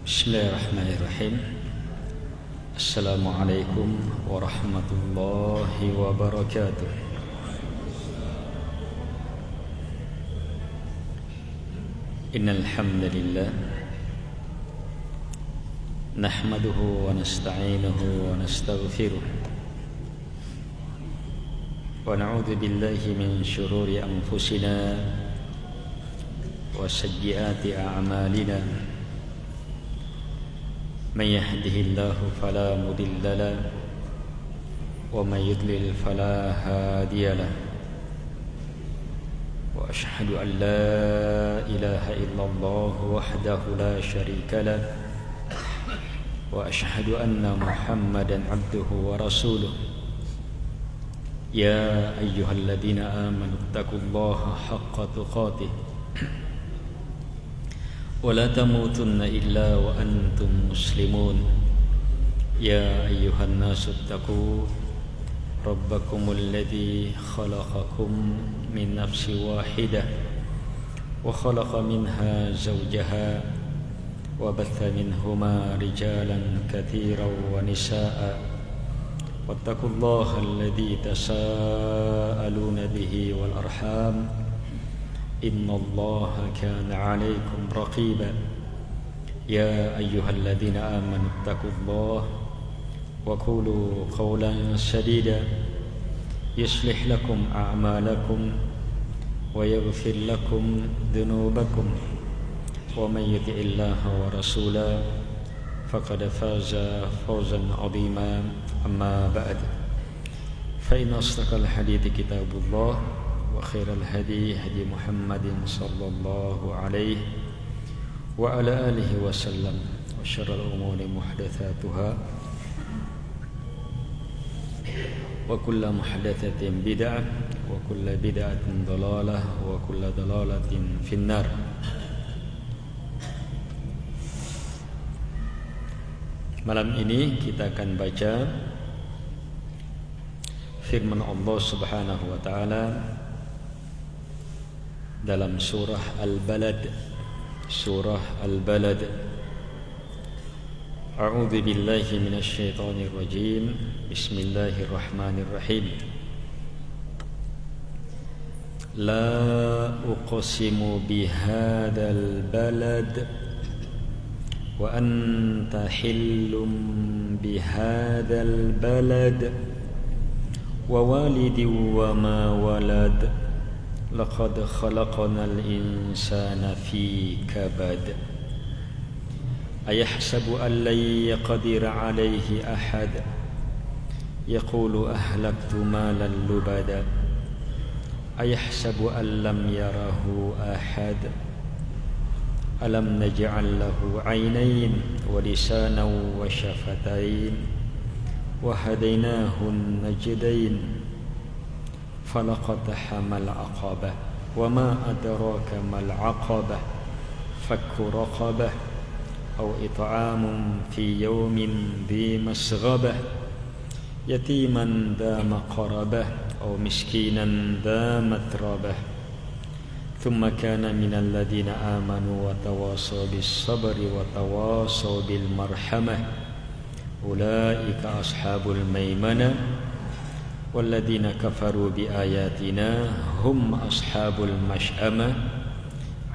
Bismillahirrahmanirrahim. Assalamualaikum warahmatullahi wabarakatuh. Innal hamdalillah nahmaduhu wa nasta'inuhu wa nastaghfiruh wa na'udzu billahi min shururi anfusina wa sayyiati a'malina. من يهده الله فلا مضل له ومن يضلل فلا هادي له وأشهد أن لا إله إلا الله وحده لا شريك له وأشهد أن محمدا عبده ورسوله يا أيها الذين آمنوا اتقوا الله حق تقاته ولا تموتن إلا وأنتم مسلمون يا أيها الناس اتقوا ربكم الذي خلقكم من نفس واحدة وخلق منها زوجها وبث منهما رجالا كثيرا ونساء واتقوا الله الذي تساءلون به والأرحام إن الله كان عليكم رقيبا يا أيها الذين آمنوا اتقوا الله وقولوا قولا سديدا يصلح لكم أعمالكم ويغفر لكم ذنوبكم ومن يطع الله ورسوله فقد فاز فوزا عظيما أما بعد فإن أصدق الحديث كتاب الله وخير الهدي هدي محمد صلى الله عليه وعلى آله وسلم وشر الأمور محدثاتها وكل محدثة بدعة وكل بدعة ضلالة وكل ضلالة في النار. Malam ini kita akan baca firman Allah Subhanahu wa taala dalam surah Al-Balad. Surah Al-Balad. A'udzu billahi minasy syaithanir rajim. Bismillahirrahmanirrahim. La uqsimu bihadzal balad wa anta hillum bihadzal balad wa walidin wa ma walad لقد خلقنا الإنسان في كبد أيحسب أن لن يقدر عليه أحد يقول أهلكت مالا لبدا أيحسب أن لم يره أحد ألم نجعل له عينين ولسانا وشفتين وهديناه النجدين فلقتحم العقبة وما أدراك ما العقبة فك رقبة أو إطعام في يوم ذي مسغبة يتيما ذا مقربة أو مسكينا ذا متربة ثم كان من الذين آمنوا وتواصوا بالصبر وتواصوا بالمرحمة أولئك أصحاب الميمنة والذين كفروا بآياتنا هم أصحاب المشأمة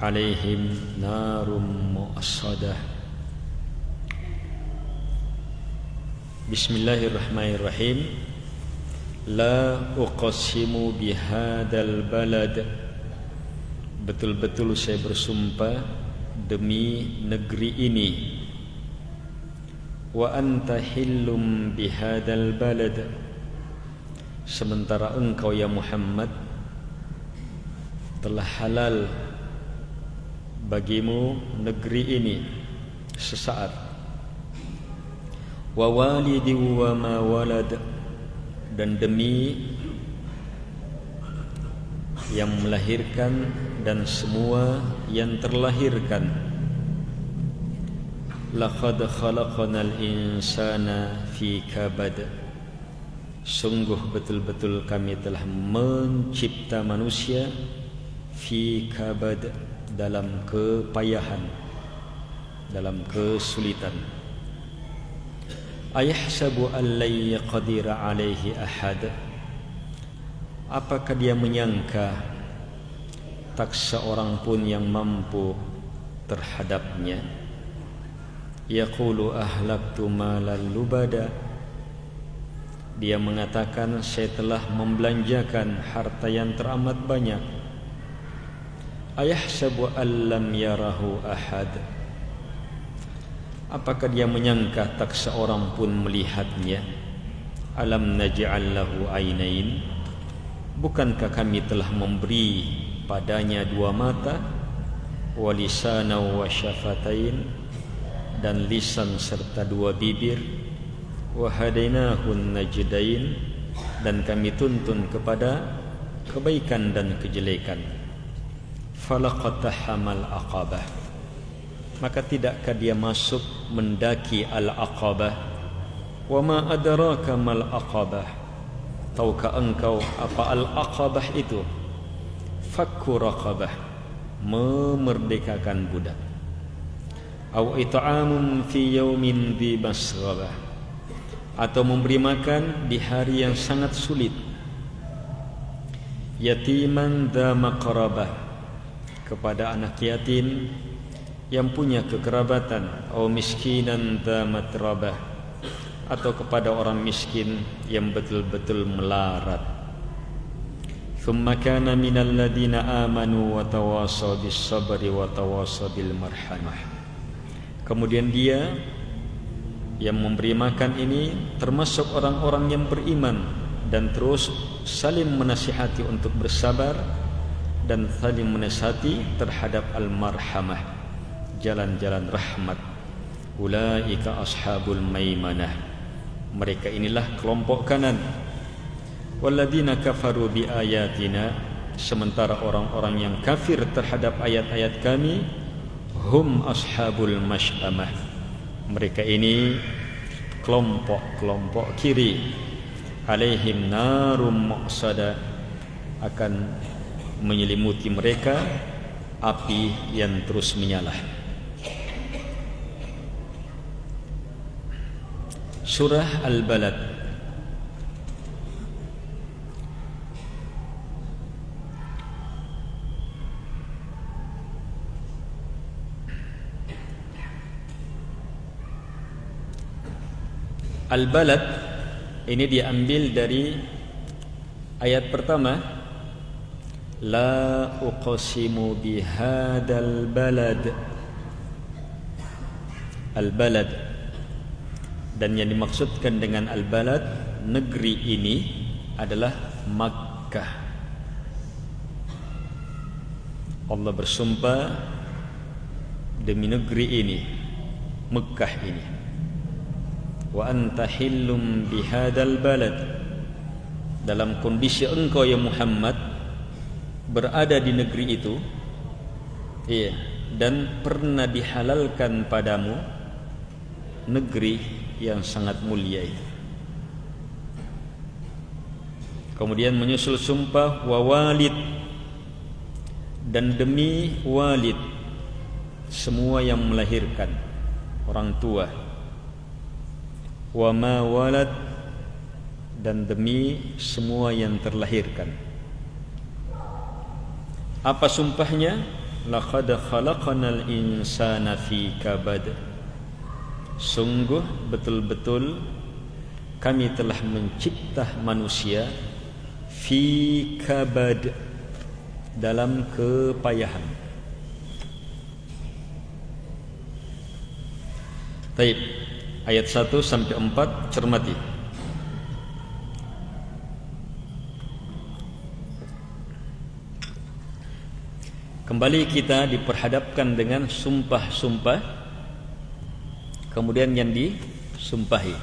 عليهم نار مؤصدة. Bismillahirrahmanirrahim. La uqsimu bihadzal balad. Betul-betul saya bersumpah demi negeri ini. Wa anta hillum bihadzal balad. Sementara engkau ya Muhammad telah halal bagimu negeri ini sesaat. Wa walidi wa ma walad, dan demi yang melahirkan dan semua yang terlahirkan. Laqad khalaqnal insana fi kabad. Sungguh betul-betul kami telah mencipta manusia fi kabad, dalam kepayahan. dalam kesulitan. Ayahsabu an la yaqdira alaihi ahad, apakah dia menyangka tak seorang pun yang mampu terhadapnya. Yaqulu ahlaktu malan lubada, dia mengatakan saya telah membelanjakan harta yang teramat banyak. Ayahsabu an lam yarahu ahad, apakah dia menyangka tak seorang pun melihatnya. Alam naj'al lahu ainain, bukankah kami telah memberi padanya dua mata, wa lisana wa syafatain, dan lisan serta dua bibir, wa hadainahun najdain, dan kami tuntun kepada kebaikan dan kejelekan. Falaqatahamal aqabah, maka tidakkah dia masuk mendaki al-aqabah. Wa ma adraka mal aqabah, tahukah engkau apa al-aqabah itu? Fakku raqabah, memerdekakan budak. Aw it'amun fi yaumin dhi masghabah, atau memberi makan di hari yang sangat sulit. Yatiman dha maqrabah, kepada anak yatim yang punya kekerabatan. Aw miskinan dha matrabah, atau kepada orang miskin yang betul-betul melarat. Thumma kana minal ladina amanu wa tawasaw bis sabri wa tawasaw bil marhamah, kemudian dia yang memberi makan ini termasuk orang-orang yang beriman dan terus saling menasihati untuk bersabar dan saling menasihati terhadap al-marhamah, jalan-jalan rahmat. Ulaika ashabul maimanah, mereka inilah kelompok kanan. Walladzina kafaru bi ayatina, sementara orang-orang yang kafir terhadap ayat-ayat kami, hum ashabul masy'amah, mereka ini kelompok kiri. Alaihim narum muqsada, akan menyelimuti mereka api yang terus menyala. Surah Al-Balad. Al-Balad ini diambil dari ayat pertama, la uqsimu bihadzal balad. Al-Balad, dan yang dimaksudkan dengan Al-Balad, negeri ini adalah Makkah. Allah bersumpah demi negeri ini, Makkah ini. Wa anta hillum bihadzal balad, dalam kondisi engkau ya Muhammad berada di negeri itu, iya, dan pernah dihalalkan padamu negeri yang sangat mulia itu. Kemudian menyusul sumpah wa walid, dan demi walid, semua yang melahirkan, orang tua. Wa ma walad, dan demi semua yang terlahirkan. Apa sumpahnya? Laqad khalaqnal insana fi kabad, sungguh betul-betul kami telah mencipta manusia fi kabad, dalam kepayahan. Baik, ayat 1 sampai 4 cermati. Kembali kita diperhadapkan dengan sumpah-sumpah, kemudian yang disumpahi.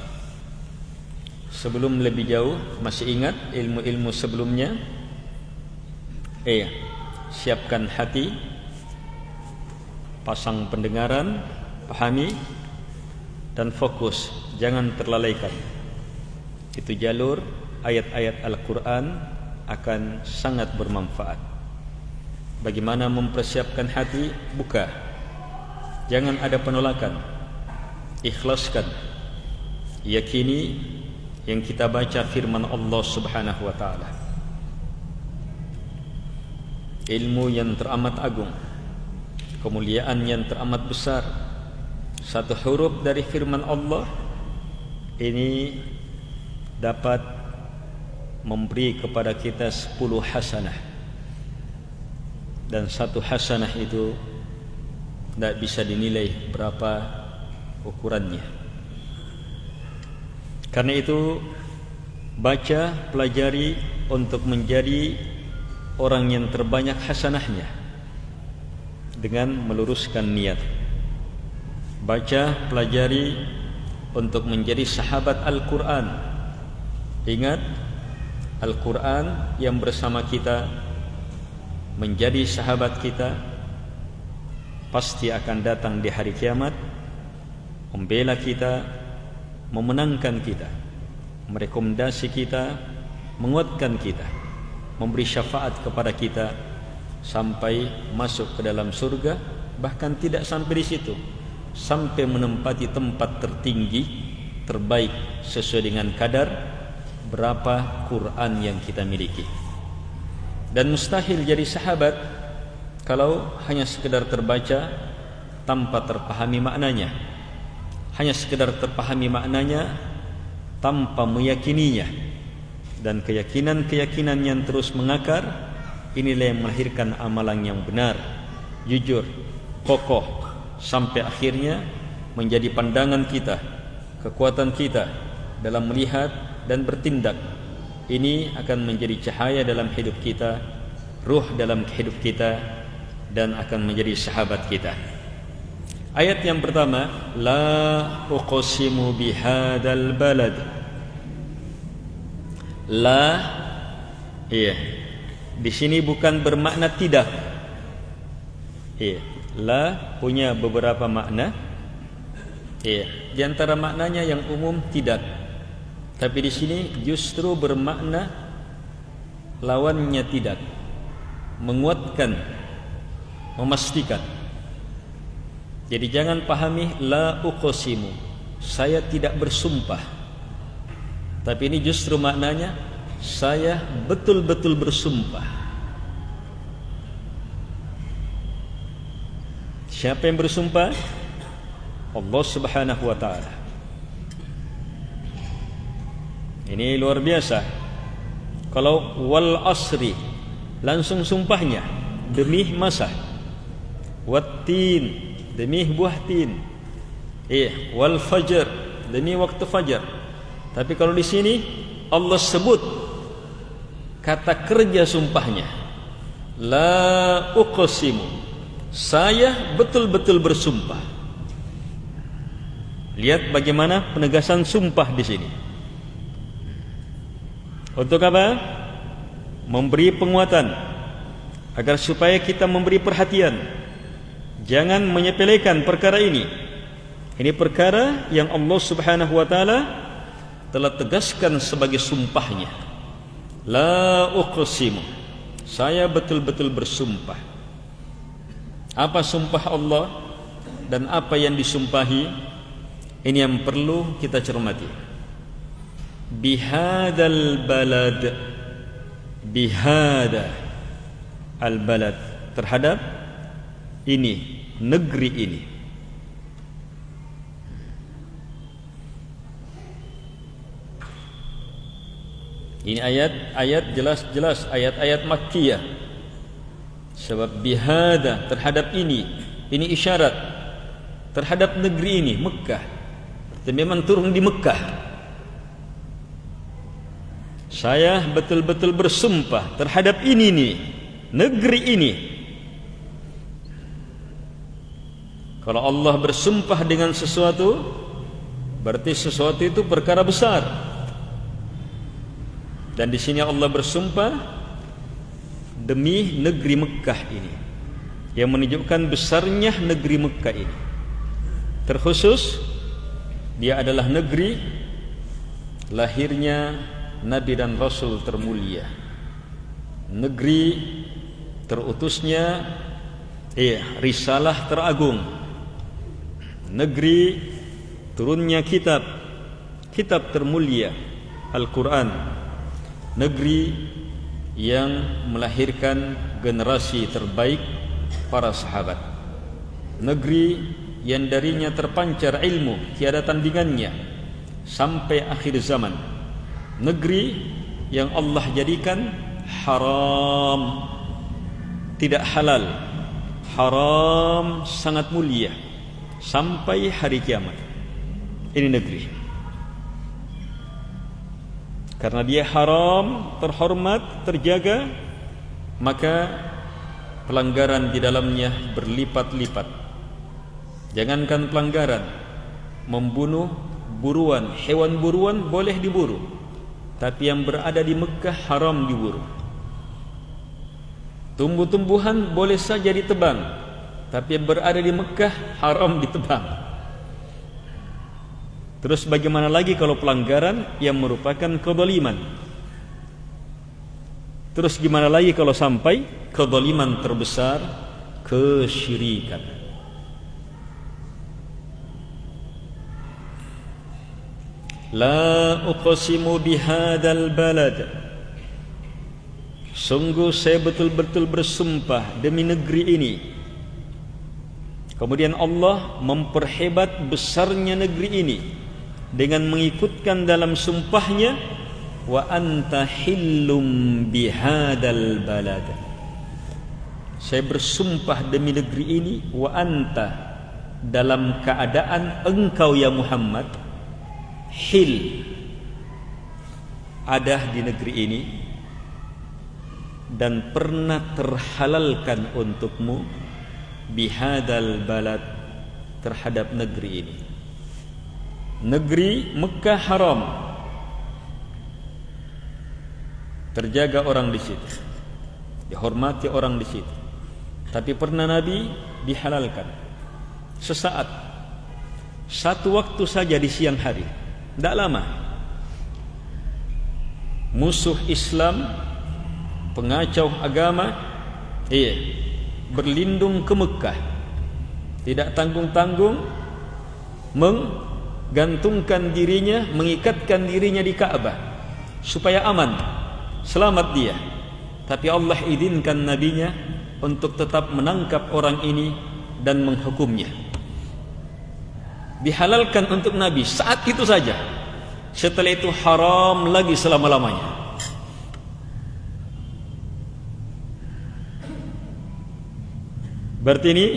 Sebelum lebih jauh, masih ingat ilmu-ilmu sebelumnya? Siapkan hati, pasang pendengaran, pahami, dan fokus, jangan terlalaikan. Itu jalur ayat-ayat Al-Quran akan sangat bermanfaat. Bagaimana mempersiapkan hati? Buka Jangan ada penolakan. Ikhlaskan. Yakini yang kita baca firman Allah Subhanahu wa taala. Ilmu yang teramat agung, kemuliaan yang teramat besar. Satu huruf dari firman Allah ini dapat memberi kepada kita 10 hasanah. Dan satu hasanah itu tidak bisa dinilai berapa ukurannya. Karena itu baca, pelajari untuk menjadi orang yang terbanyak hasanahnya dengan meluruskan niat. Baca, pelajari untuk menjadi sahabat Al-Quran. Ingat, Al-Quran yang bersama kita menjadi sahabat kita pasti akan datang di hari kiamat, membela kita, memenangkan kita, merekomendasi kita, menguatkan kita, memberi syafaat kepada kita sampai masuk ke dalam surga. Bahkan tidak sampai di situ, sampai menempati tempat tertinggi, terbaik sesuai dengan kadar berapa Quran yang kita miliki. Dan mustahil jadi sahabat kalau hanya sekedar terbaca tanpa terpahami maknanya, hanya sekedar terpahami maknanya tanpa meyakininya. Dan keyakinan-keyakinan yang terus mengakar, inilah yang melahirkan amalan yang benar, jujur, kokoh, sampai akhirnya menjadi pandangan kita, kekuatan kita dalam melihat dan bertindak. Ini akan menjadi cahaya dalam hidup kita, ruh dalam hidup kita, dan akan menjadi sahabat kita. Ayat yang pertama, la uqsimu bihadzal balad. La, iya, di sini bukan bermakna tidak. Iya, la punya beberapa makna. Iya, di antara maknanya yang umum tidak. Tapi di sini justru bermakna lawannya tidak, menguatkan, memastikan. Jadi jangan pahami la uqsimu, saya tidak bersumpah. Tapi ini justru maknanya saya betul-betul bersumpah. Siapa yang bersumpah? Allah Subhanahu wa taala. Ini luar biasa. Kalau wal asri, langsung sumpahnya demi masa. Wattin, demi buah tin. Wal fajr, demi waktu fajar. Tapi kalau di sini Allah sebut kata kerja sumpahnya. La uqsimu, saya betul-betul bersumpah. Lihat bagaimana penegasan sumpah di sini. Untuk apa? Memberi penguatan agar supaya kita memberi perhatian. Jangan menyepelekan perkara ini. Ini perkara yang Allah Subhanahu wa taala telah tegaskan sebagai sumpahnya. La uqsimu, saya betul-betul bersumpah. Apa sumpah Allah dan apa yang disumpahi? Ini yang perlu kita cermati. Bihadal balad, bihada al balad, terhadap ini, negeri ini. Ini ayat-ayat jelas-jelas, ayat-ayat Makkiyah. Sebab bihada, terhadap ini isyarat terhadap negeri ini, Mekah. Dan memang turun di Mekah. Saya betul-betul bersumpah terhadap ini nih, negeri ini. Kalau Allah bersumpah dengan sesuatu, berarti sesuatu itu perkara besar. Dan di sini Allah bersumpah demi negeri Mekah ini, yang menunjukkan besarnya negeri Mekah ini. Terkhusus dia adalah negeri lahirnya Nabi dan Rasul termulia, negeri terutusnya risalah teragung, negeri turunnya kitab termulia Al-Quran, negeri yang melahirkan generasi terbaik para sahabat, negeri yang darinya terpancar ilmu tiada tandingannya sampai akhir zaman, negeri yang Allah jadikan haram, tidak halal, haram sangat mulia sampai hari kiamat. Ini negeri, karena dia haram, terhormat, terjaga, maka pelanggaran di dalamnya berlipat-lipat. Jangankan pelanggaran, membunuh buruan, hewan buruan boleh diburu, tapi yang berada di Mekah haram diburu. Tumbuh-tumbuhan boleh saja ditebang, tapi yang berada di Mekah haram ditebang. Terus bagaimana lagi kalau pelanggaran yang merupakan kezaliman? Terus gimana lagi kalau sampai kezaliman terbesar, kesyirikan? La uqsimu bihadzal balad, sungguh saya betul-betul bersumpah demi negeri ini. Kemudian Allah memperhebat besarnya negeri ini dengan mengikutkan dalam sumpahnya, wa anta hillum bihadzal balad, saya bersumpah demi negeri ini, wa anta, dalam keadaan engkau ya Muhammad, hil, ada di negeri ini dan pernah terhalalkan untukmu, bihadzal balad, terhadap negeri ini. Negeri Mekah haram, terjaga orang di situ, dihormati orang di situ, tapi pernah Nabi dihalalkan sesaat, satu waktu saja di siang hari, tidak lama. Musuh Islam, pengacau agama, berlindung ke Mekah, tidak tanggung-tanggung menggantungkan dirinya, mengikatkan dirinya di Ka'bah supaya aman, selamat dia. Tapi Allah izinkan nabinya untuk tetap menangkap orang ini dan menghukumnya. Dihalalkan untuk Nabi saat itu saja, setelah itu haram lagi selama-lamanya. Berarti ini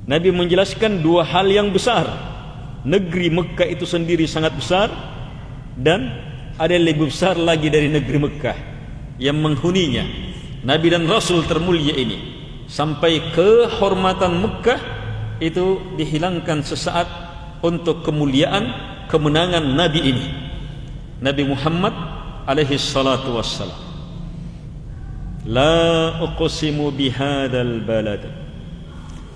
Nabi menjelaskan dua hal yang besar. Negeri Mekah itu sendiri sangat besar, dan ada yang lebih besar lagi dari negeri Mekah yang menghuninya, Nabi dan Rasul termulia ini. Sampai kehormatan Mekah itu dihilangkan sesaat untuk kemuliaan, kemenangan Nabi ini, Nabi Muhammad alaihi salatu wassalam. La uqsimu bihadzal balad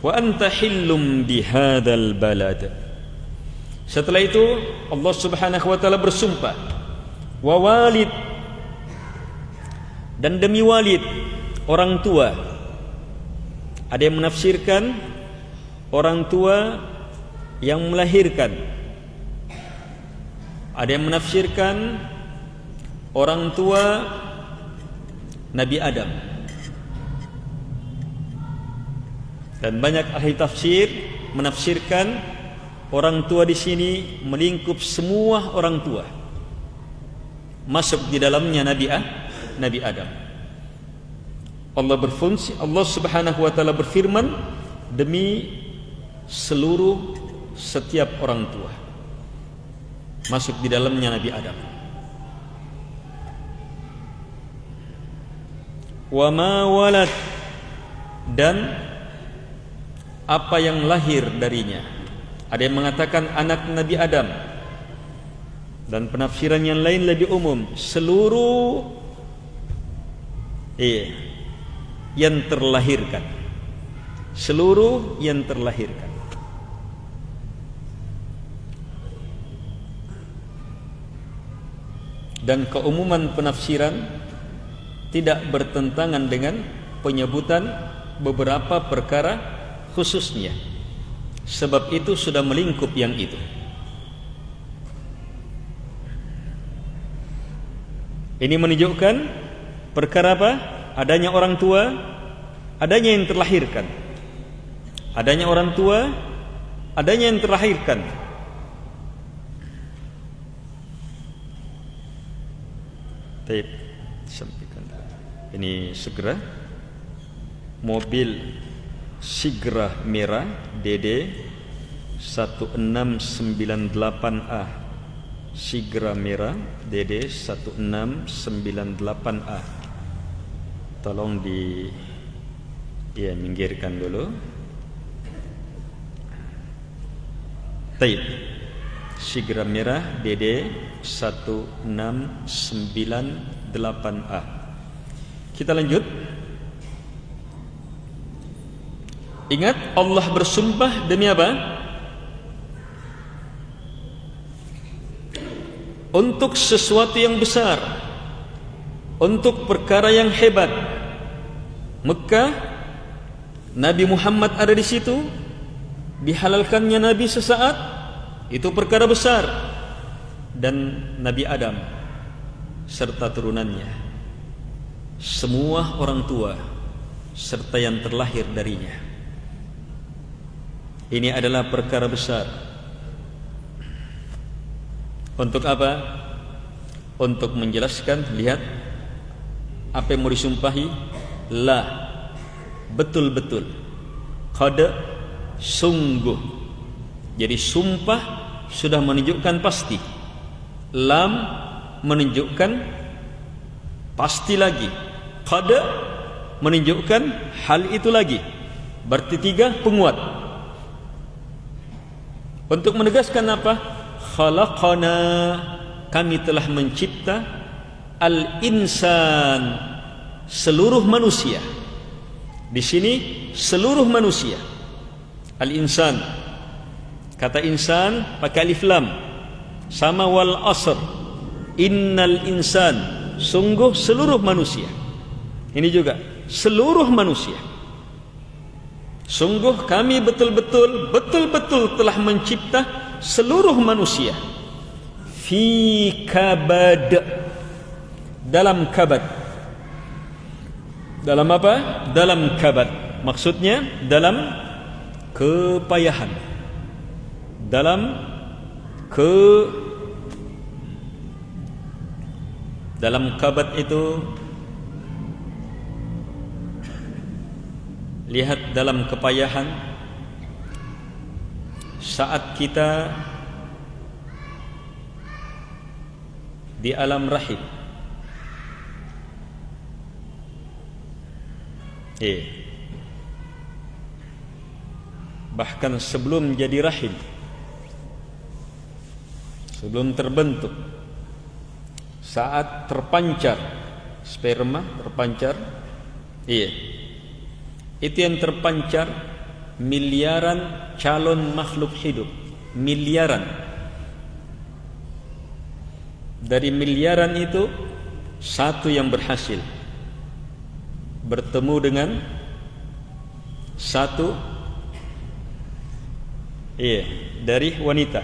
wa anta hillum bihadzal balad. Setelah itu Allah Subhanahu wa taala bersumpah, wa walid, dan demi walid, orang tua. Ada yang menafsirkan orang tua yang melahirkan, ada yang menafsirkan orang tua Nabi Adam, dan banyak ahli tafsir menafsirkan orang tua di sini melingkup semua orang tua, masuk di dalamnya Nabi Adam. Allah Subhanahu wa taala berfirman, demi seluruh setiap orang tua, masuk di dalamnya Nabi Adam. Wa ma walad, dan apa yang lahir darinya. Ada yang mengatakan anak Nabi Adam, dan penafsiran yang lain lebih umum, seluruh yang terlahirkan, seluruh yang terlahirkan. Dan keumuman penafsiran tidak bertentangan dengan penyebutan beberapa perkara khususnya. sebab itu sudah melingkup yang itu. Ini menunjukkan perkara apa? Adanya orang tua, adanya yang terlahirkan. Adanya orang tua, adanya yang terlahirkan. Baik, sampaikan. Ini segera mobil Sigra merah DD 1698A. Sigra merah DD 1698A. Tolong minggirkan dulu. Baik. Sigra merah DD 1698A. Kita lanjut. Ingat, Allah bersumpah demi apa? Untuk sesuatu yang besar, untuk perkara yang hebat. Mekah, Nabi Muhammad ada di situ, dihalalkannya Nabi sesaat, itu perkara besar. Dan Nabi Adam serta turunannya, semua orang tua serta yang terlahir darinya. Ini adalah perkara besar. Untuk apa? Untuk menjelaskan, lihat apa yang mau disumpahi. La, betul-betul. Qad, sungguh. Jadi sumpah sudah menunjukkan pasti. Lam menunjukkan pasti lagi. Qad menunjukkan hal itu lagi. Berarti 3 penguat. Untuk menegaskan apa? Khalaqana, kami telah mencipta al-insan, seluruh manusia. Di sini seluruh manusia. Al-insan, kata insan pakai alif lam, sama wal asr. Innal insan, sungguh seluruh manusia. Ini juga seluruh manusia. Sungguh kami betul-betul telah mencipta seluruh manusia. Fi kabad, dalam kabad. Dalam apa? Dalam kabad. Maksudnya dalam kepayahan. Dalam kabad itu, lihat, dalam kepayahan saat kita di alam rahim. Bahkan sebelum jadi rahim, sebelum terbentuk, saat terpancar sperma, terpancar, itu yang terpancar miliaran calon makhluk hidup. Miliaran. Dari miliaran itu satu yang berhasil bertemu dengan satu dari wanita,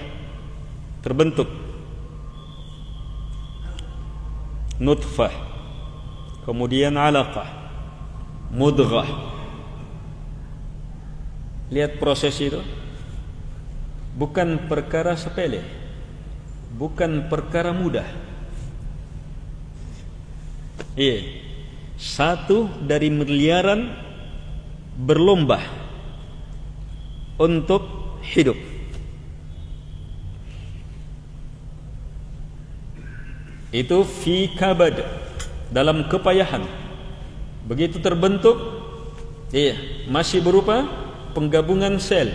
terbentuk nutfah, kemudian alaqah, mudghah. Lihat proses itu, bukan perkara sepele, bukan perkara mudah. Satu dari miliaran berlomba untuk hidup. Itu fi kabad, dalam kepayahan. Begitu terbentuk, masih berupa penggabungan sel.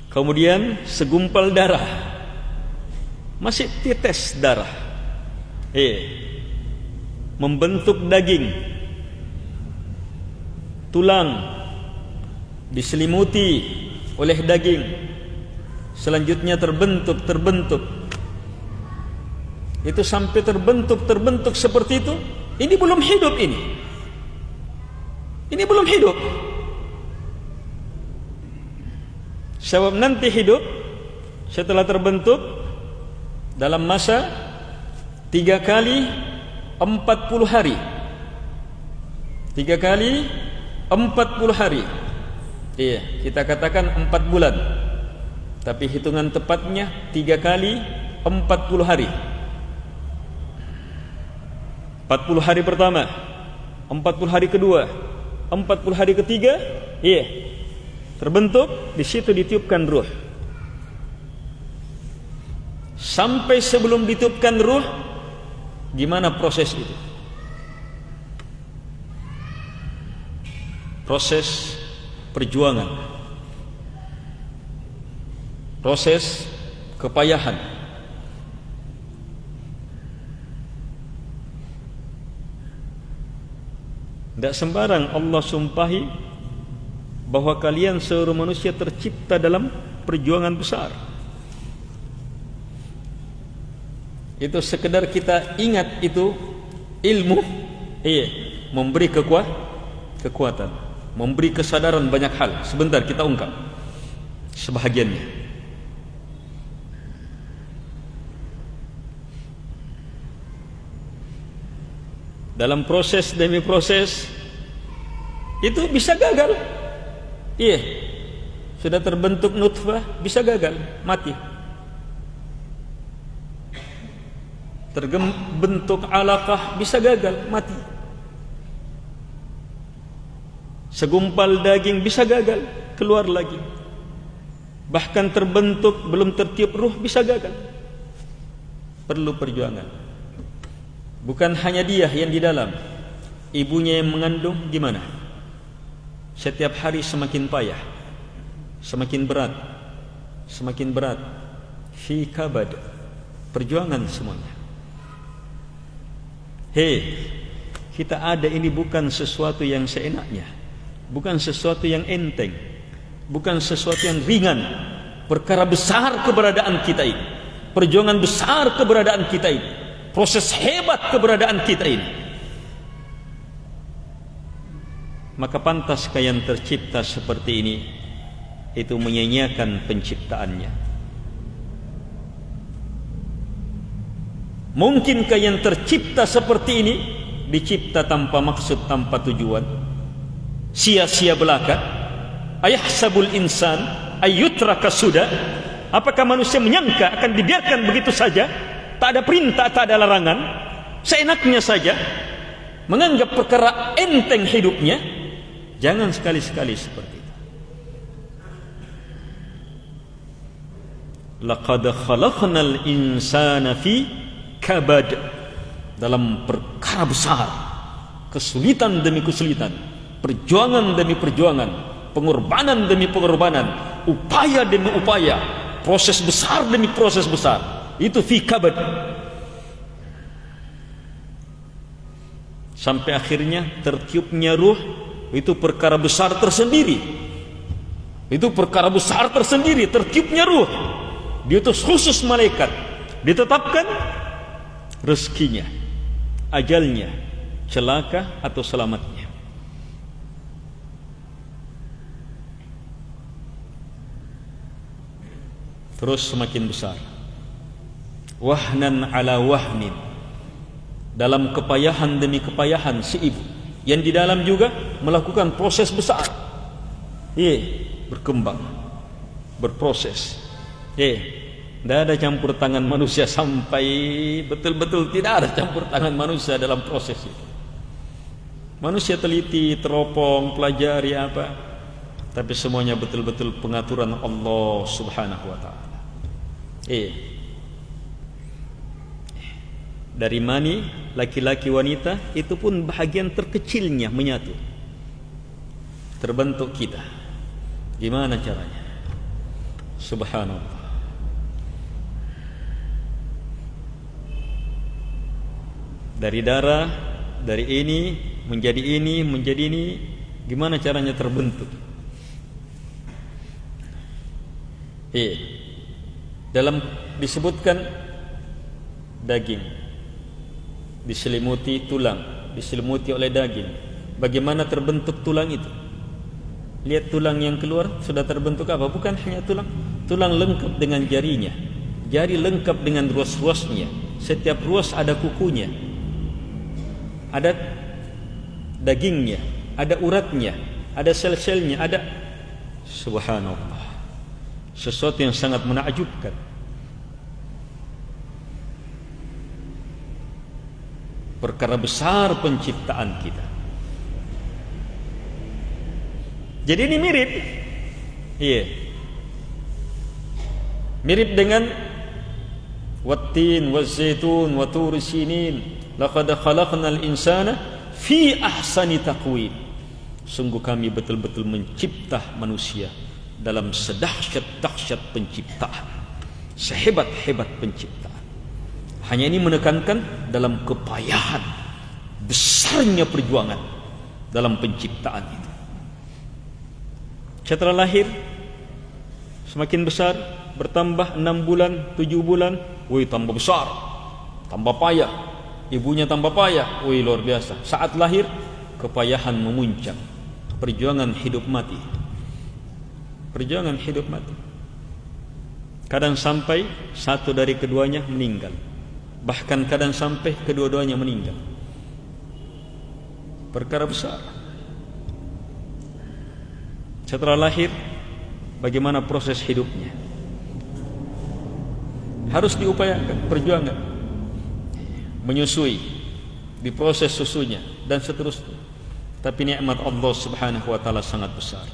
Kemudian segumpal darah, masih tetes darah. Membentuk daging, tulang diselimuti oleh daging. Selanjutnya terbentuk. Itu sampai terbentuk seperti itu. Ini belum hidup ini. Ini belum hidup. Sebab nanti hidup setelah terbentuk dalam masa 3 kali 40 hari. 3 kali 40 hari. Iya, kita katakan 4 bulan. Tapi hitungan tepatnya 3 kali 40 hari. 40 hari pertama, 40 hari kedua, 40 hari ketiga, iya, terbentuk, di situ ditiupkan ruh. Sampai sebelum ditiupkan ruh, gimana proses itu? Proses perjuangan, proses kepayahan. Tidak sembarang Allah sumpahi bahwa kalian seluruh manusia tercipta dalam perjuangan besar. Itu sekedar kita ingat itu ilmu, iya, memberi kekuatan, memberi kesadaran banyak hal. Sebentar kita ungkap sebahagiannya. Dalam proses demi proses itu bisa gagal. Iya, sudah terbentuk nutfah bisa gagal, mati. Terbentuk alaqah bisa gagal, mati. Segumpal daging bisa gagal, keluar lagi. Bahkan terbentuk belum tertiup ruh bisa gagal. Perlu perjuangan. Bukan hanya dia yang di dalam, ibunya yang mengandung gimana? Setiap hari semakin payah, semakin berat, semakin berat. Fi kabad, perjuangan semuanya. Hei, kita ada ini bukan sesuatu yang seenaknya, bukan sesuatu yang enteng, bukan sesuatu yang ringan. Perkara besar keberadaan kita ini, perjuangan besar keberadaan kita ini, proses hebat keberadaan kita ini. Maka pantaskah yang tercipta seperti ini itu menyanyiakan penciptaannya? Mungkinkah yang tercipta seperti ini dicipta tanpa maksud, tanpa tujuan, sia-sia belaka? Ayahsabul insan ayyutraka suda? Apakah manusia menyangka akan dibiarkan begitu saja? Tak ada perintah, tak ada larangan, seenaknya saja, menganggap perkara enteng hidupnya? Jangan sekali-sekali seperti itu. Laqad khalaqnal insana fi kabad. Dalam perkara besar, kesulitan demi kesulitan, perjuangan demi perjuangan, pengorbanan demi pengorbanan, upaya demi upaya, proses besar demi proses besar, itu fi kabad. Sampai akhirnya tertiupnya ruh, itu perkara besar tersendiri. Itu perkara besar tersendiri, tertiupnya ruh. Diutus khusus malaikat, ditetapkan rezekinya, ajalnya, celaka atau selamatnya. Terus semakin besar. Wahnan ala wahnin, dalam kepayahan demi kepayahan si ibu, yang di dalam juga melakukan proses besar. Berkembang, berproses. Tidak ada campur tangan manusia, sampai betul-betul tidak ada campur tangan manusia dalam proses itu. Manusia teliti, teropong, pelajari apa, tapi semuanya betul-betul pengaturan Allah Subhanahu wa ta'ala. Dari mani laki-laki wanita, itu pun bahagian terkecilnya menyatu, terbentuk kita. Gimana caranya? Subhanallah. Dari darah, dari ini menjadi ini, menjadi ini, gimana caranya terbentuk? Dalam disebutkan daging diselimuti tulang, diselimuti oleh daging. Bagaimana terbentuk tulang itu? Lihat tulang yang keluar sudah terbentuk apa? Bukan hanya tulang. Tulang lengkap dengan jarinya. Jari lengkap dengan ruas-ruasnya. Setiap ruas ada kukunya, ada dagingnya, ada uratnya, ada sel-selnya, ada. Subhanallah, sesuatu yang sangat menakjubkan. Perkara besar penciptaan kita. Jadi ini mirip, mirip dengan wattin wazzaitun wa tur sinin laqad khalaqnal insana fi ahsani taqwim. Sungguh kami betul-betul mencipta manusia dalam sedahsyat-dahsyat penciptaan, sehebat-hebat penciptaan. Hanya ini menekankan dalam kepayahan besarnya perjuangan dalam penciptaan itu. Setelah lahir semakin besar, bertambah 6 bulan, 7 bulan, woi tambah besar, tambah payah. Ibunya tambah payah, woi luar biasa. Saat lahir kepayahan memuncak. Perjuangan hidup mati. Perjuangan hidup mati. Kadang sampai satu dari keduanya meninggal. Bahkan kadang sampai kedua-duanya meninggal. Perkara besar. Setelah lahir, bagaimana proses hidupnya? Harus diupayakan, perjuangan. Menyusui, diproses susunya, dan seterusnya. Tapi nikmat Allah subhanahu wa ta'ala sangat besar.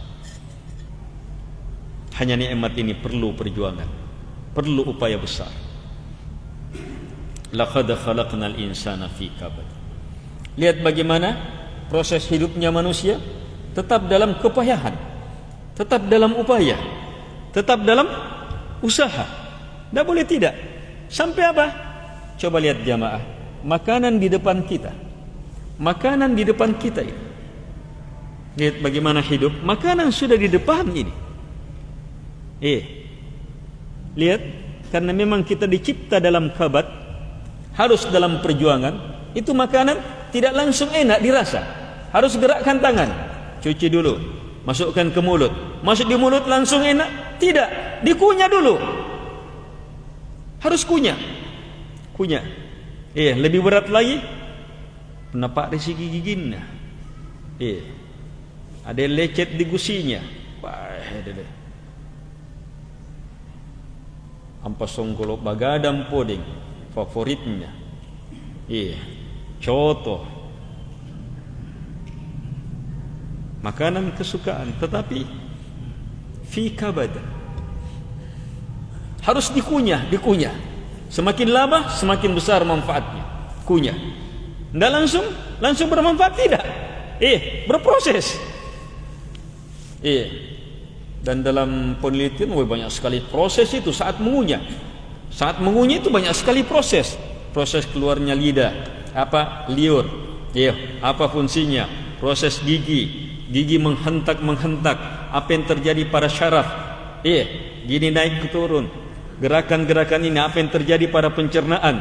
Hanya nikmat ini perlu perjuangan, perlu upaya besar. Laqad khalaqnal insana fi kabad. Lihat bagaimana proses hidupnya manusia, tetap dalam kepayahan, tetap dalam upaya, tetap dalam usaha. Tidak boleh tidak. Sampai apa? Coba lihat jamaah, makanan di depan kita, makanan di depan kita ini. Lihat bagaimana hidup, makanan sudah di depan ini. Lihat, karena memang kita dicipta dalam kabad, harus dalam perjuangan. Itu makanan tidak langsung enak dirasa, harus gerakkan tangan, cuci dulu, masukkan ke mulut. Masuk di mulut langsung enak? Tidak, dikunyah dulu. Harus kunyah. Kunyah. Lebih berat lagi, penapak resi giginya. Ada lecet di gusinya. Ampas songgolo bagadam poding favoritnya. Contoh makanan kesukaan, tetapi fi kabad. Harus dikunyah. Semakin lama semakin besar manfaatnya. Kunyah. Tidak langsung bermanfaat, tidak. Berproses. Dan dalam penelitian banyak sekali proses itu saat mengunyah. Saat mengunyah itu banyak sekali proses. Proses keluarnya lidah, liur. Apa fungsinya? Proses gigi menghentak. Apa yang terjadi pada syaraf? Gini naik ke turun. Gerakan-gerakan ini apa yang terjadi pada pencernaan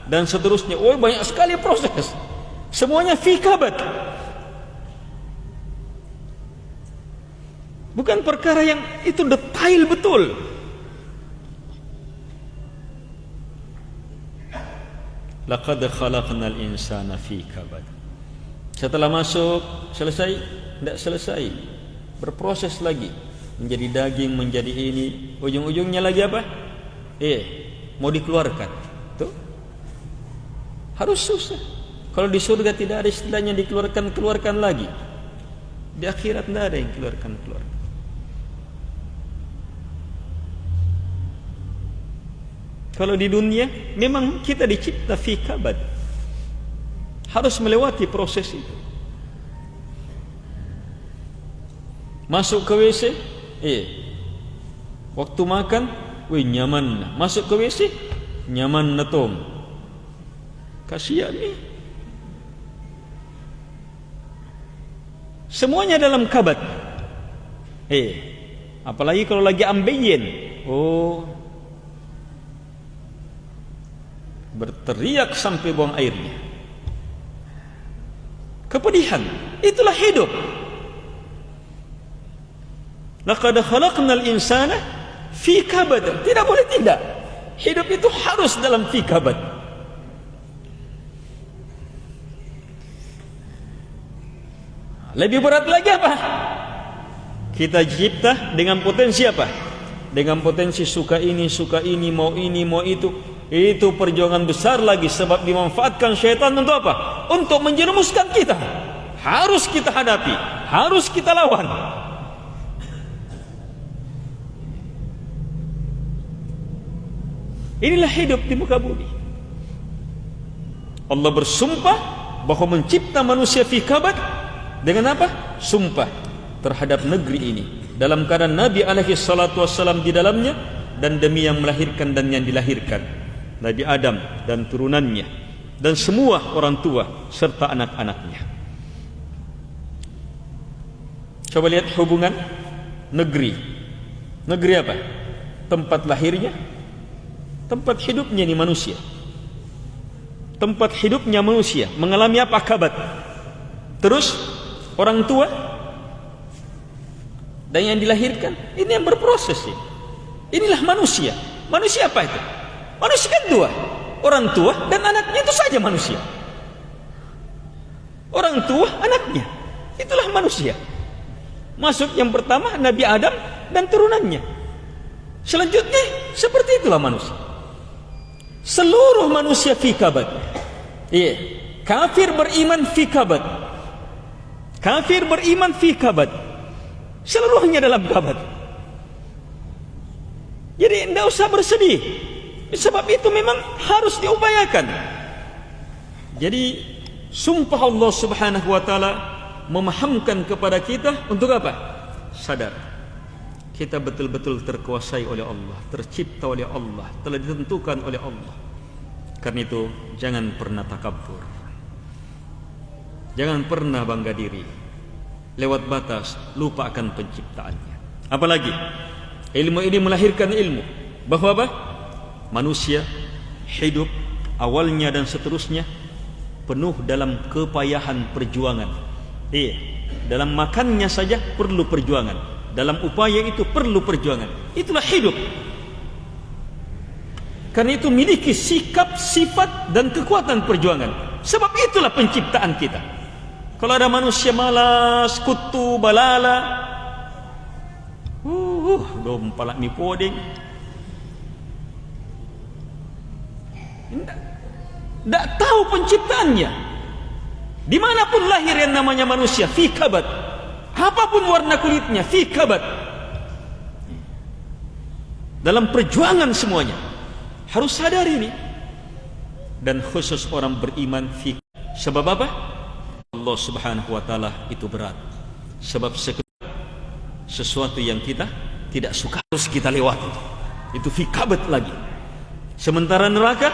dan seterusnya. Banyak sekali proses. Semuanya fi kabad. Bukan perkara yang itu detail betul. Laqad khalaqnal insana fi kabad. Setelah masuk, selesai? Tidak selesai. Berproses lagi. Menjadi daging, menjadi ini. Ujung-ujungnya lagi apa? Mau dikeluarkan. Tuh. Harus susah. Kalau di surga tidak ada istilahnya dikeluarkan lagi. Di akhirat tidak ada yang keluarkan. Kalau di dunia memang kita dicipta fi kabad, harus melewati proses itu. Masuk ke WC, waktu makan, nyaman. Masuk ke WC, nyaman natom. Kasihan nih. Semuanya dalam kabad. Apalagi kalau lagi ambeien. Berteriak sampai buang airnya. Kepedihan. Itulah hidup. Laqad khalaqnal insana fi kabad. Tidak boleh tidak. Hidup itu harus dalam fi kabad. Lebih berat lagi apa? Kita cipta dengan potensi apa? Dengan potensi suka ini, mau itu. Itu perjuangan besar lagi, sebab dimanfaatkan syaitan untuk apa? Untuk menjerumuskan kita. Harus kita hadapi, harus kita lawan. Inilah hidup di muka bumi. Allah bersumpah bahwa mencipta manusia fi kabad dengan apa? Sumpah terhadap negeri ini dalam keadaan Nabi alaihi salatu wassalam di dalamnya, dan demi yang melahirkan dan yang dilahirkan, Nabi Adam dan turunannya, dan semua orang tua serta anak-anaknya. Coba lihat hubungan negeri. Negeri apa? Tempat lahirnya, tempat hidupnya nih manusia. Tempat hidupnya manusia mengalami apa? Kabad. Terus orang tua dan yang dilahirkan, ini yang berproses ini. Inilah manusia. Manusia apa itu? Manusia kan dua, orang tua dan anaknya, itu saja manusia. Orang tua, anaknya, itulah manusia. Masuk yang pertama Nabi Adam dan turunannya. Selanjutnya seperti itulah manusia. Seluruh manusia fi kabad. Iya, kafir beriman fi kabad. Kafir beriman fi kabad. Seluruhnya dalam kabad. Jadi tidak usah bersedih. Sebab itu memang harus diupayakan. Jadi sumpah Allah subhanahu wa ta'ala memahamkan kepada kita untuk apa? Sadar kita betul-betul terkuasai oleh Allah, tercipta oleh Allah, telah ditentukan oleh Allah. Karena itu jangan pernah takabur, jangan pernah bangga diri, lewat batas lupa akan penciptaannya. Apalagi ilmu ini melahirkan ilmu bahwa apa? Manusia hidup awalnya dan seterusnya penuh dalam kepayahan perjuangan. Iya, dalam makannya saja perlu perjuangan, dalam upaya itu perlu perjuangan. Itulah hidup. Karena itu miliki sikap, sifat dan kekuatan perjuangan. Sebab itulah penciptaan kita. Kalau ada manusia malas, kutu, balala, dompalak mi poding, tidak tahu penciptaannya. Dimanapun lahir yang namanya manusia, fi kabad. Apapun warna kulitnya, fi kabad. Dalam perjuangan semuanya. Harus sadar ini. Dan khusus orang beriman fi. Sebab apa? Allah subhanahu wa ta'ala itu berat. Sebab sesuatu yang kita tidak suka harus kita lewati. Itu fi kabad lagi. Sementara neraka,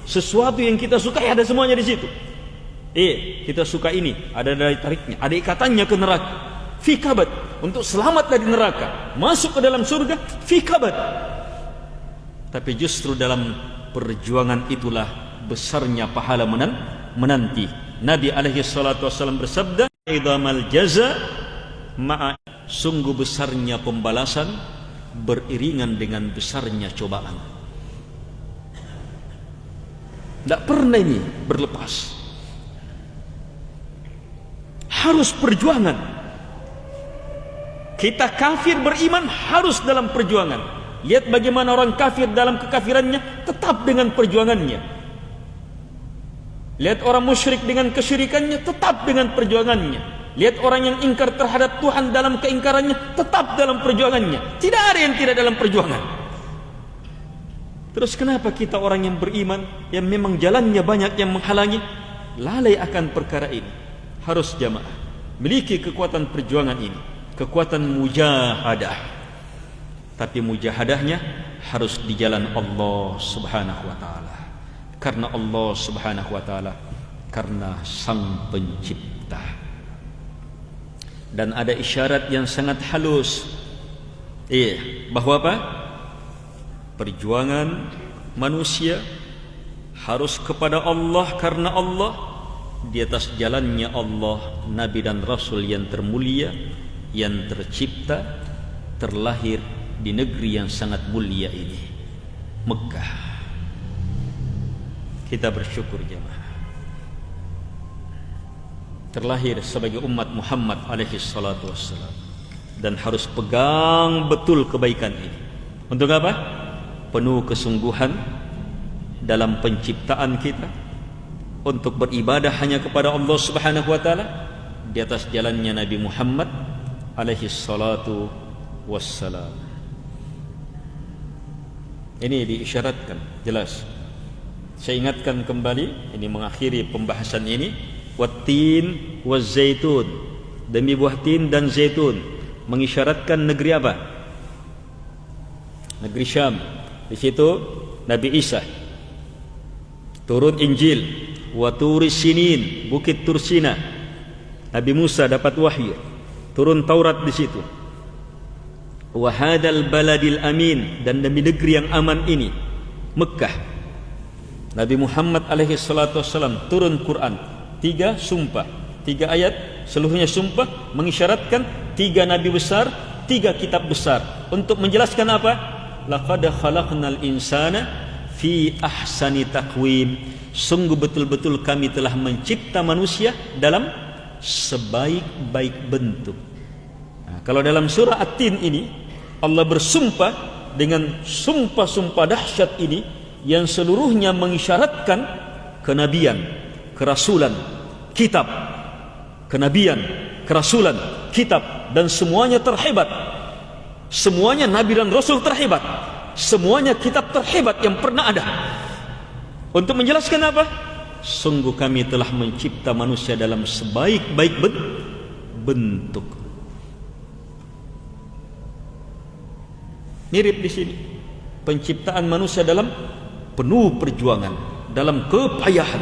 sesuatu yang kita suka ada semuanya di situ. Kita suka ini, ada dari tariknya, ada ikatannya ke neraka. Fi kabad, untuk selamat dari neraka, masuk ke dalam surga, fi kabad. Tapi justru dalam perjuangan itulah besarnya pahala menanti. Nabi alaihi salatu wasallam bersabda, "Idzamal jaza ma'a", sungguh besarnya pembalasan beriringan dengan besarnya cobaan. Tidak pernah ini berlepas. Harus perjuangan. Kita kafir beriman harus dalam perjuangan. Lihat bagaimana orang kafir dalam kekafirannya tetap dengan perjuangannya. Lihat orang musyrik dengan kesyirikannya tetap dengan perjuangannya. Lihat orang yang ingkar terhadap Tuhan dalam keingkarannya tetap dalam perjuangannya. Tidak ada yang tidak dalam perjuangan. Terus kenapa kita orang yang beriman, yang memang jalannya banyak yang menghalangi, lalai akan perkara ini? Harus jamaah miliki kekuatan perjuangan ini, kekuatan mujahadah. Tapi mujahadahnya harus di jalan Allah subhanahu wa ta'ala. Karena Allah subhanahu wa ta'ala, karena sang pencipta. Dan ada isyarat yang sangat halus, bahwa apa? Perjuangan manusia harus kepada Allah, karena Allah, di atas jalannya Allah, Nabi dan Rasul yang termulia, yang tercipta, terlahir di negeri yang sangat mulia ini, Mekah. Kita bersyukur jemaah, terlahir sebagai umat Muhammad alaihi salatu wassalam, dan harus pegang betul kebaikan ini. Untuk apa? Penuh kesungguhan dalam penciptaan kita, untuk beribadah hanya kepada Allah Subhanahu wa taala di atas jalannya Nabi Muhammad alaihi salatu wassalam. Ini diisyaratkan jelas. Saya ingatkan kembali, ini mengakhiri pembahasan ini, wattin wazaitun, demi buah tin dan zaitun, mengisyaratkan negeri apa? Negeri Syam. Di situ Nabi Isa turun Injil. Wa turis sinin, bukit Tursina, Nabi Musa dapat wahyu, turun Taurat di situ. Wa hadal baladil amin, dan demi negeri yang aman ini, Mekah. Nabi Muhammad alaihi salatu wassalam turun Quran, 3 sumpah, 3 ayat, seluruhnya sumpah, mengisyaratkan 3 nabi besar, 3 kitab besar, untuk menjelaskan apa? Laqad khalaqnal insana fi ahsani taqwim. Sungguh betul-betul kami telah mencipta manusia dalam sebaik-baik bentuk. Nah, kalau dalam surah At-Tin ini Allah bersumpah dengan sumpah-sumpah dahsyat ini yang seluruhnya mengisyaratkan kenabian, kerasulan, kitab, kenabian, kerasulan, kitab, dan semuanya terhebat. Semuanya nabi dan rasul terhebat. Semuanya kitab terhebat yang pernah ada. Untuk menjelaskan apa? Sungguh kami telah mencipta manusia dalam sebaik-baik bentuk. Mirip di sini, penciptaan manusia dalam penuh perjuangan, dalam kepayahan,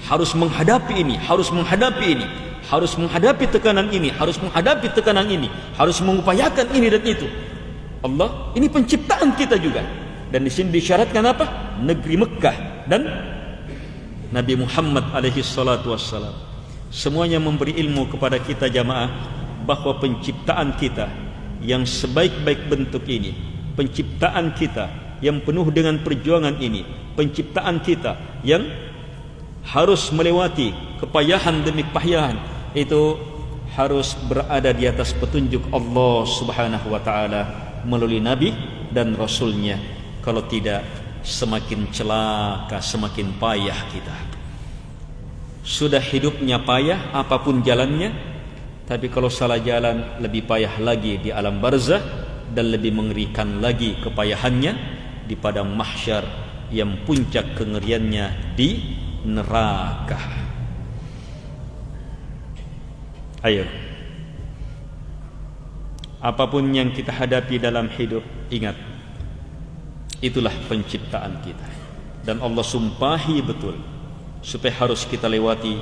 harus menghadapi ini, harus menghadapi ini, harus menghadapi tekanan ini, harus menghadapi tekanan ini, harus mengupayakan ini dan itu. Allah, ini penciptaan kita juga. Dan di sini disyaratkan apa? Negeri Mekah dan Nabi Muhammad alaihi salatu wassalam. Semuanya memberi ilmu kepada kita jamaah bahwa penciptaan kita yang sebaik-baik bentuk ini, penciptaan kita yang penuh dengan perjuangan ini, penciptaan kita yang harus melewati kepayahan demi kepayahan, itu harus berada di atas petunjuk Allah Subhanahu wa taala melalui nabi dan rasulnya. Kalau tidak, semakin celaka, semakin payah kita. Sudah hidupnya payah apapun jalannya, tapi kalau salah jalan lebih payah lagi di alam barzah, dan lebih mengerikan lagi kepayahannya di padang mahsyar yang puncak kengeriannya di neraka. Ayo, apapun yang kita hadapi dalam hidup, ingat, itulah penciptaan kita. Dan Allah sumpahi betul supaya harus kita lewati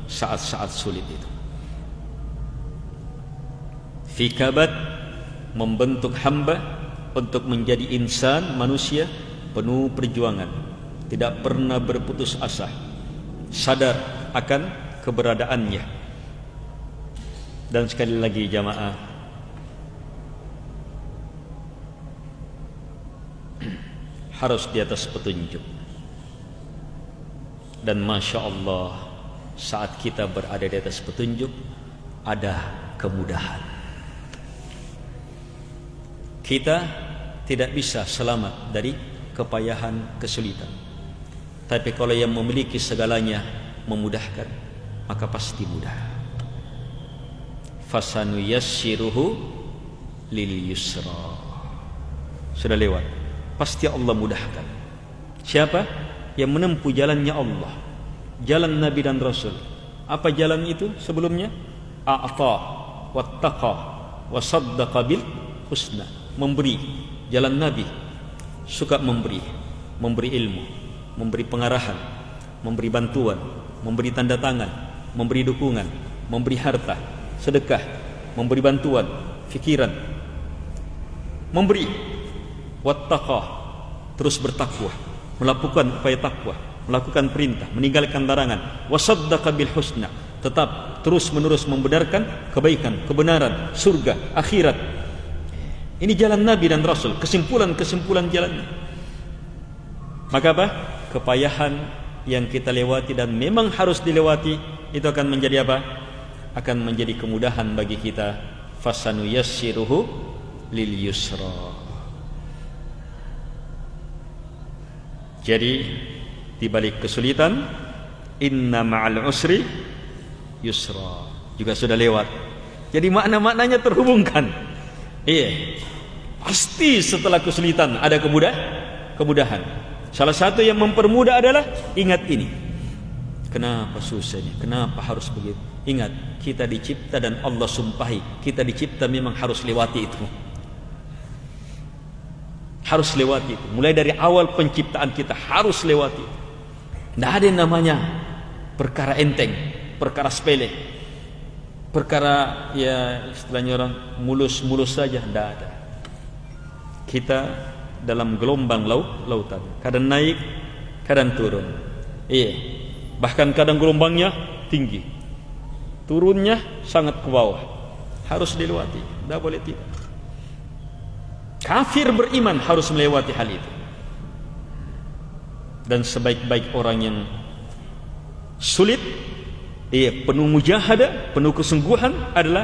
saat-saat sulit itu. Fi kabad, membentuk hamba untuk menjadi insan, manusia penuh perjuangan, tidak pernah berputus asa, sadar akan keberadaannya. Dan sekali lagi jamaah, harus di atas petunjuk. Dan Masya Allah, saat kita berada di atas petunjuk, ada kemudahan. Kita tidak bisa selamat dari kepayahan, kesulitan. Tapi kalau yang memiliki segalanya memudahkan, maka pasti mudah. Fasanuyassiruhu lil yusra. Sudah lewat, pasti Allah mudahkan. Siapa yang menempuh jalannya Allah, jalan Nabi dan Rasul? Apa jalan itu sebelumnya? A'ta wattaqa wa saddaqa bil husna. Memberi, jalan Nabi, suka memberi, memberi ilmu, memberi pengarahan, memberi bantuan, memberi tanda tangan, memberi dukungan, memberi harta, sedekah, memberi bantuan, fikiran, memberi. Wattaqa, terus bertakwa, melakukan upaya takwa, melakukan perintah, meninggalkan larangan. Wasaddaqa bil husna, tetap terus-menerus membenarkan kebaikan, kebenaran, surga, akhirat. Ini jalan Nabi dan Rasul, kesimpulan-kesimpulan jalannya. Maka apa? Kepayahan yang kita lewati dan memang harus dilewati, itu akan menjadi apa? Akan menjadi kemudahan bagi kita. Fasanuyassiruhu lil yusra. Jadi di balik kesulitan, inna ma'al usri yusra, juga sudah lewat. Jadi makna-maknanya terhubungkan. Iya, pasti setelah kesulitan ada kemudahan. Salah satu yang mempermudah adalah ingat ini. Kenapa susah ini? Kenapa harus begitu? Ingat, kita dicipta dan Allah sumpahi, kita dicipta memang harus lewati itu. Harus lewati itu. Mulai dari awal penciptaan kita harus lewati. Tidak ada yang namanya perkara enteng, perkara sepele, perkara ya istilahnya orang mulus-mulus saja. Tidak ada. Kita dalam gelombang lautan, kadang naik, kadang turun. Iya, bahkan kadang gelombangnya tinggi, turunnya sangat ke bawah. Harus dilewati, tidak boleh tidak. Kafir beriman harus melewati hal itu. Dan sebaik-baik orang yang sulit, penuh mujahadah, penuh kesungguhan adalah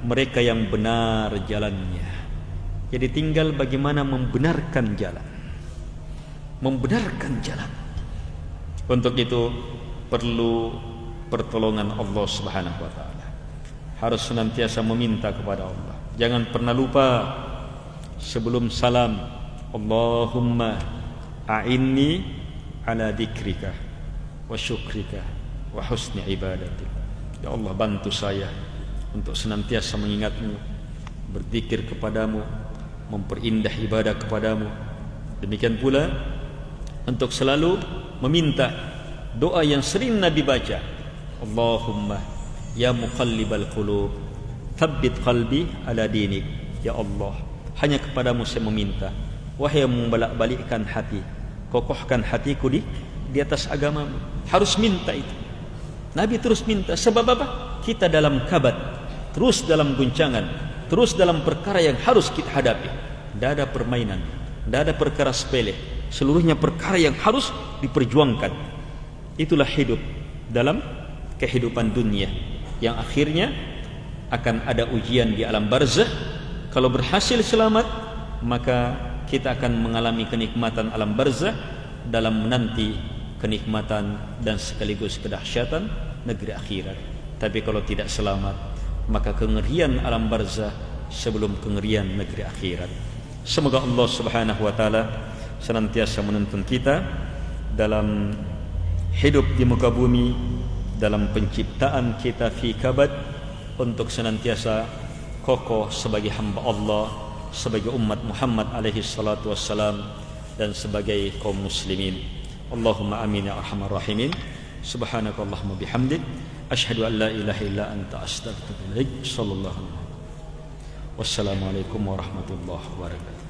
mereka yang benar jalannya. Jadi tinggal bagaimana membenarkan jalan. Membenarkan jalan. Untuk itu perlu pertolongan Allah Subhanahu wa taala. Harus senantiasa meminta kepada Allah. Jangan pernah lupa sebelum salam, Allahumma a'inni ala dzikrika wa syukrika wa husni ibadatik. Ya Allah, bantu saya untuk senantiasa mengingatmu, berzikir kepadamu, memperindah ibadah kepadamu. Demikian pula untuk selalu meminta doa yang sering Nabi baca, Allahumma ya muqallibal qulub tsabbit qalbi ala dinik. Ya Allah, hanya kepadamu saya meminta, wahai yang membolak-balikkan hati, kokohkan hatiku di atas agamamu. Harus minta itu. Nabi terus minta. Sebab apa? Kita dalam kabat, terus dalam guncangan, terus dalam perkara yang harus kita hadapi. Tidak ada permainan, tidak ada perkara sepele. Seluruhnya perkara yang harus diperjuangkan. Itulah hidup dalam kehidupan dunia, yang akhirnya akan ada ujian di alam barzakh. Kalau berhasil selamat, maka kita akan mengalami kenikmatan alam barzakh dalam menanti kenikmatan dan sekaligus kedahsyatan negeri akhirat. Tapi kalau tidak selamat, maka kengerian alam barzakh sebelum kengerian negeri akhirat. Semoga Allah Subhanahu wa taala senantiasa menuntun kita dalam hidup di muka bumi, dalam penciptaan kita fi kabad, untuk senantiasa kokoh sebagai hamba Allah, sebagai umat Muhammad alaihi salatu wassalam, dan sebagai kaum muslimin. Allahumma amin ya arhamar rahimin. Subhanakallahumma bihamdik, asyhadu an la ilaha illa anta, astaghfiruka wa atubu ilaik. Sallallahu alaihi wasallam. Wassalamualaikum warahmatullahi wabarakatuh.